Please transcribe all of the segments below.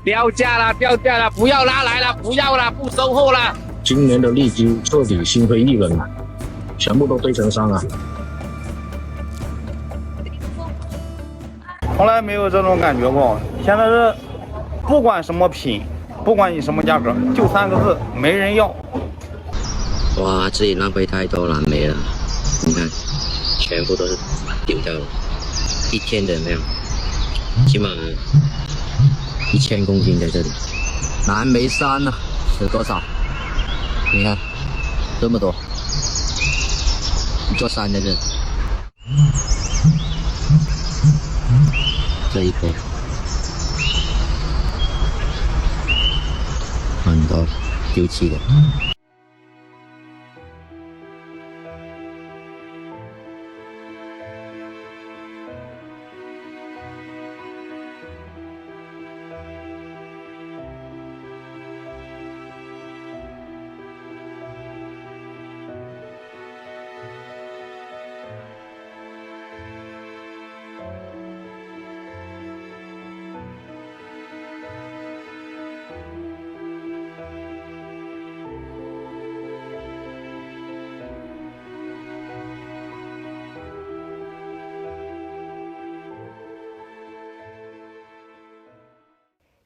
掉价了，掉价了，不要拉来了，不要了，不收货了。今年的荔枝彻底心灰意冷了，全部都堆成山了。从来没有这种感觉过。现在是不管什么品，不管你什么价格，就3个字，没人要。哇，这里浪费太多蓝莓了，你看，全部都是丢掉了，一天的没有，起码1000公斤在这里。蓝莓山啊，是多少？你看，这么多，一座山在这里。这一颗很多丢弃的。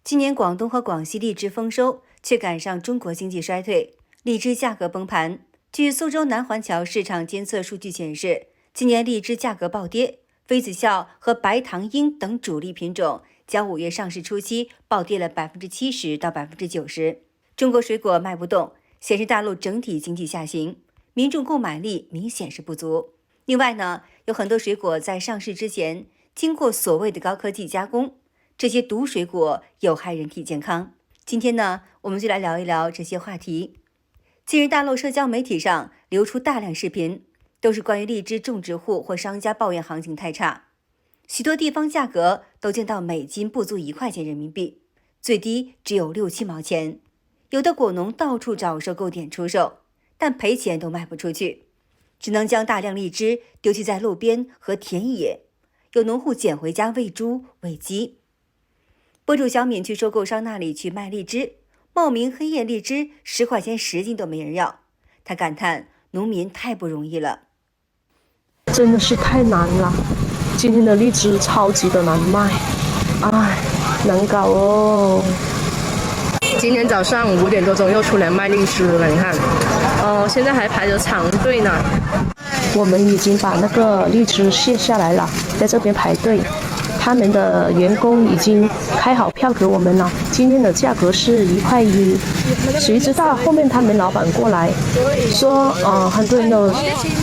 今年广东和广西荔枝丰收，却赶上中国经济衰退，荔枝价格崩盘。据苏州南环桥市场监测数据显示，今年荔枝价格暴跌，妃子笑和白糖樱等主力品种较5月上市初期暴跌了70%到90%。中国水果卖不动，显示大陆整体经济下行，民众购买力明显是不足。另外呢，有很多水果在上市之前经过所谓的高科技加工。这些毒水果有害人体健康。今天呢，我们就来聊一聊这些话题。近日，大陆社交媒体上流出大量视频，都是关于荔枝种植户或商家抱怨行情太差，许多地方价格都降到每斤不足1块钱人民币，最低只有6、7毛钱。有的果农到处找收购点出售，但赔钱都卖不出去，只能将大量荔枝丢弃在路边和田野，有农户捡回家喂猪喂鸡。博主小敏去收购商那里去卖荔枝，茂名黑叶荔枝10块钱10斤都没人要，他感叹农民太不容易了，真的是太难了。今天的荔枝超级的难卖，唉，难搞哦。今天早上5点多钟又出来卖荔枝了，你看，现在还排着长队呢。我们已经把那个荔枝卸下来了，在这边排队。他们的员工已经开好票给我们了，今天的价格是1块1，谁知道后面他们老板过来说，很多人的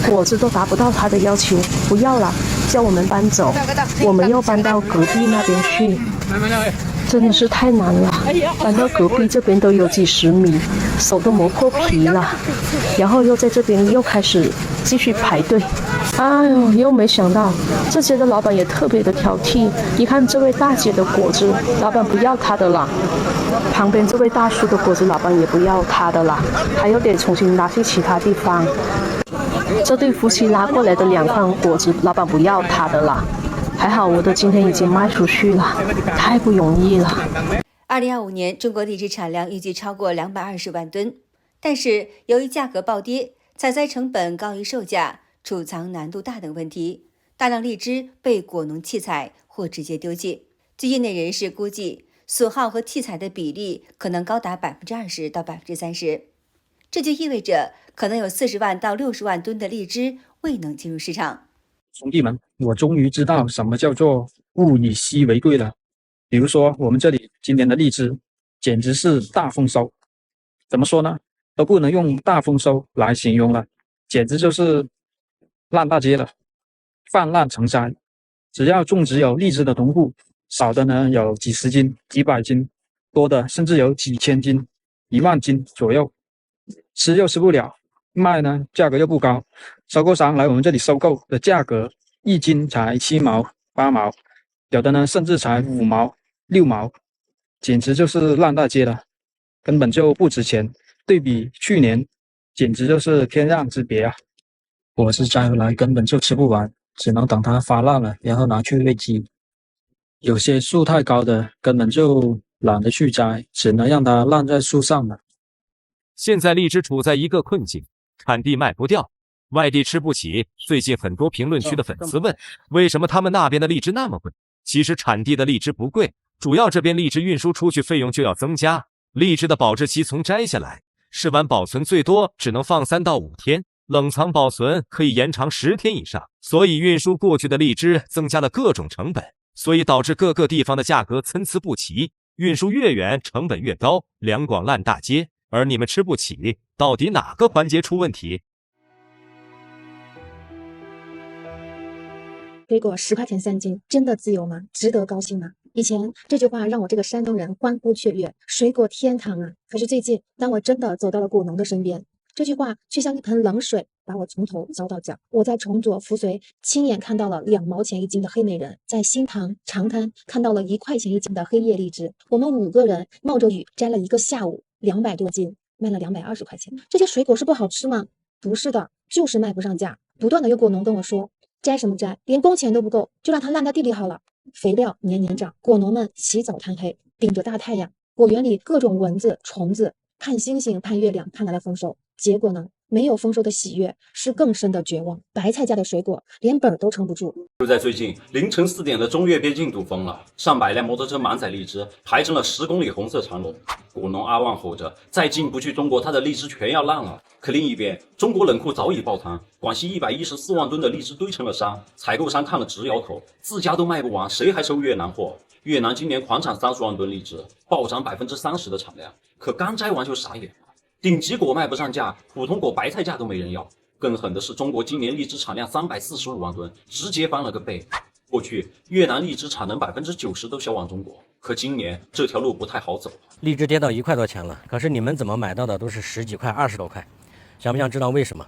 果子都达不到他的要求，不要了，叫我们搬走，我们又搬到隔壁那边去，真的是太难了，搬到隔壁这边都有几10米，手都磨破皮了，然后又在这边又开始继续排队。哎呦，又没想到这些的老板也特别的挑剔，一看这位大姐的果子，老板不要她的啦，旁边这位大叔的果子，老板也不要他的啦，还有点重新拉去其他地方。这对夫妻拉过来的2筐果子，老板不要他的啦，还好我的今天已经卖出去了，太不容易了。2025年中国荔枝产量预计超过220万吨，但是由于价格暴跌，采摘成本高于售价，储藏难度大等问题，大量荔枝被果农弃采或直接丢弃。据业内人士估计，损耗和弃采的比例可能高达20%到30%，这就意味着可能有40万到60万吨的荔枝未能进入市场。兄弟们，我终于知道什么叫做物以稀为贵了。比如说我们这里今年的荔枝简直是大丰收，怎么说呢，都不能用大丰收来形容了，简直就是烂大街了，泛滥成灾。只要种植有荔枝的农户，少的呢有几十斤、几百斤，多的甚至有几千斤、1万斤左右。吃又吃不了，卖呢价格又不高，收购商来我们这里收购的价格1斤才7毛、8毛，有的呢甚至才5毛、6毛，简直就是烂大街了，根本就不值钱。对比去年，简直就是天壤之别啊！果子摘回来根本就吃不完，只能等它发烂了，然后拿去喂鸡。有些树太高的根本就懒得去摘，只能让它烂在树上了。现在荔枝处在一个困境，产地卖不掉，外地吃不起。最近很多评论区的粉丝问，为什么他们那边的荔枝那么贵？其实产地的荔枝不贵，主要这边荔枝运输出去费用就要增加。荔枝的保质期从摘下来，试完保存最多只能放3到5天，冷藏保存可以延长10天以上，所以运输过去的荔枝增加了各种成本，所以导致各个地方的价格参差不齐，运输越远成本越高，两广烂大街。而你们吃不起，到底哪个环节出问题？水果10块钱3斤，真的自由吗？值得高兴吗？以前这句话让我这个山东人欢呼雀跃，水果天堂啊！可是最近，当我真的走到了果农的身边，这句话却像一盆冷水，把我从头浇到脚。我在崇左、扶绥亲眼看到了2毛钱1斤的黑美人，在新塘、长滩看到了1块钱1斤的黑叶荔枝。我们5个人冒着雨摘了1个下午，200多斤，卖了220块钱。这些水果是不好吃吗？不是的，就是卖不上价。不断的有果农跟我说，摘什么摘，连工钱都不够，就让它烂在地里好了。肥料年年涨，果农们起早贪黑，顶着大太阳，果园里各种蚊子虫子，盼星星盼月亮盼来了丰收。结果呢，没有丰收的喜悦，是更深的绝望。白菜价的水果连本都撑不住。就在最近凌晨4点的中越边境堵封了，上百辆摩托车满载荔枝排成了10公里红色长龙。果农阿旺吼着，再进不去中国，他的荔枝全要烂了。可另一边，中国冷库早已爆仓，广西114万吨的荔枝堆成了山，采购商看了直摇头，自家都卖不完，谁还收越南货？越南今年狂产30万吨荔枝，暴涨30%的产量，可刚摘完就傻眼了。顶级果卖不上价，普通果白菜价都没人要。更狠的是，中国今年荔枝产量345万吨，直接翻了个倍。过去越南荔枝产能90%都销往中国，可今年这条路不太好走。荔枝跌到1块多钱了，可是你们怎么买到的都是10几块、20多块？想不想知道为什么？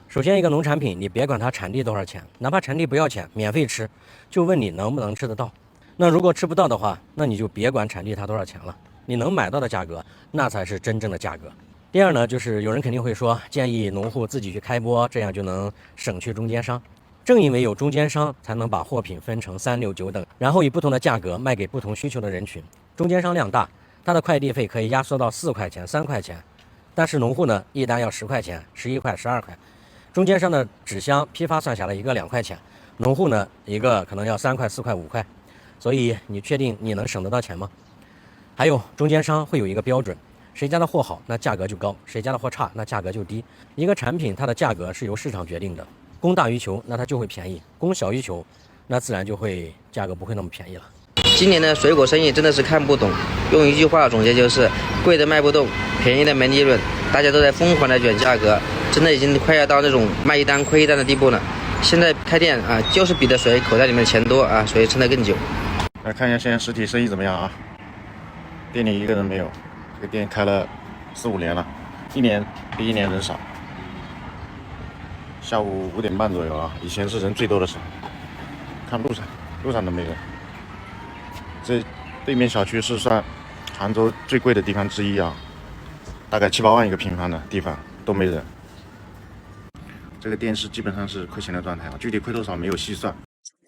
首先，一个农产品，你别管它产地多少钱，哪怕产地不要钱，免费吃，就问你能不能吃得到。那如果吃不到的话，那你就别管产地它多少钱了，你能买到的价格，那才是真正的价格。第二呢，就是有人肯定会说，建议农户自己去开播，这样就能省去中间商。正因为有中间商，才能把货品分成3、6、9等，然后以不同的价格卖给不同需求的人群。中间商量大，他的快递费可以压缩到4块钱、3块钱，但是农户呢，一单要10块钱、11块、12块。中间商的纸箱批发算下来一个2块钱，农户呢一个可能要3块、4块、5块。所以你确定你能省得到钱吗？还有中间商会有一个标准，谁家的货好，那价格就高；谁家的货差，那价格就低。一个产品它的价格是由市场决定的，供大于求，那它就会便宜；供小于求，那自然就会价格不会那么便宜了。今年的水果生意真的是看不懂，用一句话总结就是：贵的卖不动，便宜的没利润，大家都在疯狂的卷价格，真的已经快要到那种卖一单亏一单的地步了。现在开店啊，就是比的谁口袋里面的钱多啊，所以撑得更久。来看一下现在实体生意怎么样啊？店里一个人没有，这个店开了4、5年了，一年比一年人少。下午5点半左右啊，以前是人最多的时候。看路上都没人。这对面小区是算杭州最贵的地方之一啊，大概7、8万一个平方的地方都没人。这个店是基本上是亏钱的状态啊，具体亏多少没有细算。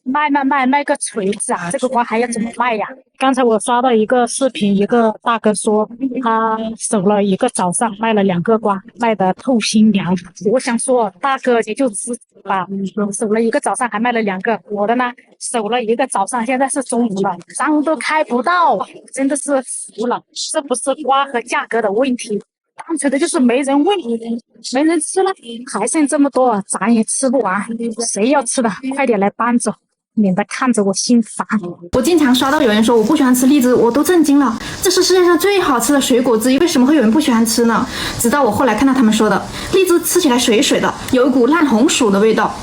卖个锤子啊！这个花还要怎么卖呀？刚才我刷到一个视频，一个大哥说他守了一个早上卖了2个瓜，卖得透心凉。我想说，大哥你就知足吧，守了一个早上还卖了2个，我的呢守了一个早上，现在是中午了，张都开不到，真的是服了。这不是瓜和价格的问题，单纯的就是没人问，没人吃了，还剩这么多，咱也吃不完，谁要吃的快点来搬走，免得看着我心烦。我经常刷到有人说我不喜欢吃荔枝，我都震惊了，这是世界上最好吃的水果之一，为什么会有人不喜欢吃呢？直到我后来看到他们说的，荔枝吃起来水水的，有一股烂红薯的味道。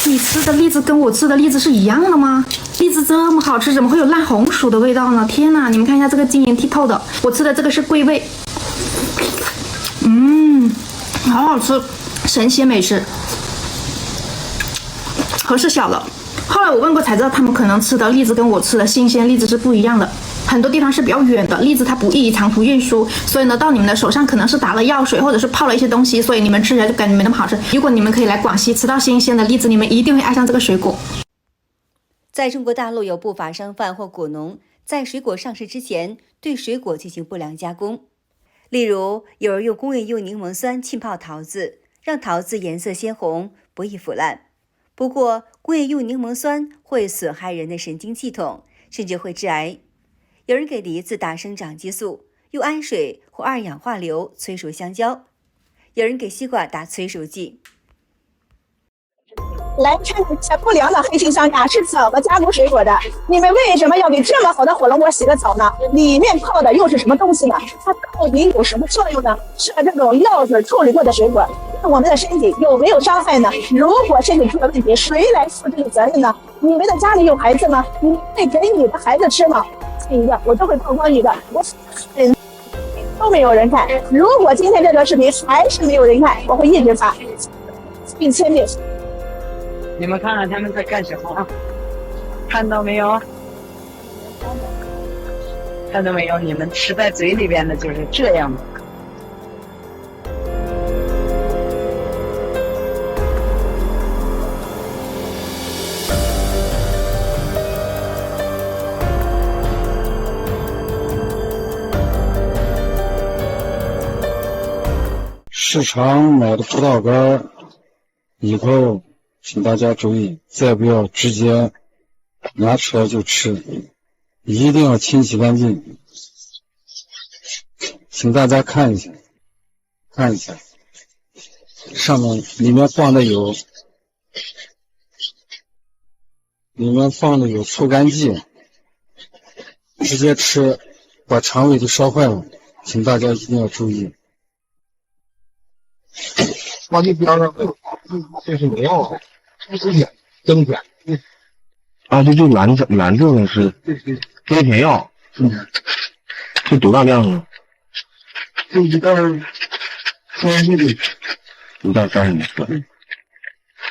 你吃的荔枝跟我吃的荔枝是一样的吗？荔枝这么好吃，怎么会有烂红薯的味道呢？天哪，你们看一下这个晶莹剔透的，我吃的这个是桂味，好好吃，神仙美食。核是小了，后来我问过才知道，他们可能吃的荔枝跟我吃的新鲜荔枝是不一样的。很多地方是比较远的，荔枝它不易于长途运输，所以呢，到你们的手上可能是打了药水，或者是泡了一些东西，所以你们吃起来就感觉没那么好吃。如果你们可以来广西吃到新鲜的荔枝，你们一定会爱上这个水果。在中国大陆，有不法商贩或果农在水果上市之前对水果进行不良加工。例如，有人用工业用柠檬酸浸泡桃子，让桃子颜色鲜红，不易腐烂。不过，工业用柠檬酸会损害人的神经系统，甚至会致癌。有人给梨子打生长激素，用氨水或二氧化硫催熟香蕉。有人给西瓜打催熟剂。来看看这不良的黑心商家是怎么加工水果的。你们为什么要给这么好的火龙果洗个澡呢？里面泡的又是什么东西呢？它到底有什么作用呢？吃了这种药水处理过的水果，对我们的身体有没有伤害呢？如果身体出了问题，谁来负这个责任呢？你们的家里有孩子吗？你会给你的孩子吃吗？这一个我都会曝光一个，我都没有人看。如果今天这条视频还是没有人看，我会一直发，并签名。你们看看他们在干什么啊？看到没有？看到没有？你们吃在嘴里边的就是这样的。市场买的葡萄干以后请大家注意，再不要直接拿出来就吃，一定要清洗干净。请大家看一下，上面里面放的有醋干剂，直接吃把肠胃都烧坏了，请大家一定要注意。往这边上这是没有，这是眼增甜。啊，这蓝色的是增甜药，是多大量啊？就一袋30粒，一袋30粒，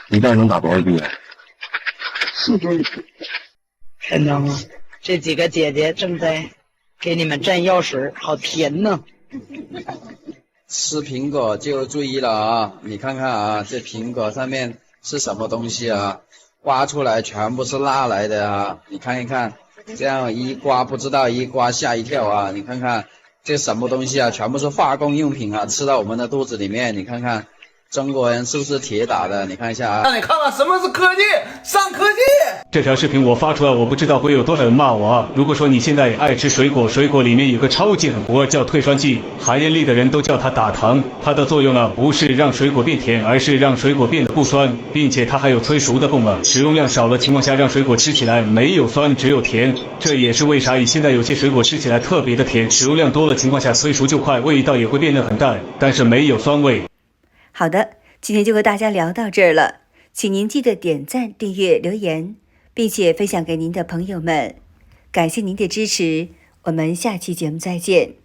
一袋能打多少滴啊？4粒。看到吗？这几个姐姐正在给你们蘸药水，好甜呢。吃苹果就注意了啊！你看看啊，这苹果上面是什么东西啊？刮出来全部是蜡来的啊！你看一看，这样一刮不知道，一刮吓一跳啊！你看看这什么东西啊？全部是化工用品啊，吃到我们的肚子里面。你看看中国人是不是铁打的？你看一下啊！让你看看什么是科技，上科技。这条视频我发出来，我不知道会有多少人骂我啊！如果说你现在爱吃水果，水果里面有个超级狠活叫退酸剂，含盐粒的人都叫它打糖。它的作用呢，不是让水果变甜，而是让水果变得不酸，并且它还有催熟的功能。使用量少的情况下，让水果吃起来没有酸，只有甜。这也是为啥现在有些水果吃起来特别的甜。使用量多的情况下，催熟就快，味道也会变得很淡，但是没有酸味。好的，今天就和大家聊到这儿了，请您记得点赞、订阅、留言，并且分享给您的朋友们，感谢您的支持，我们下期节目再见。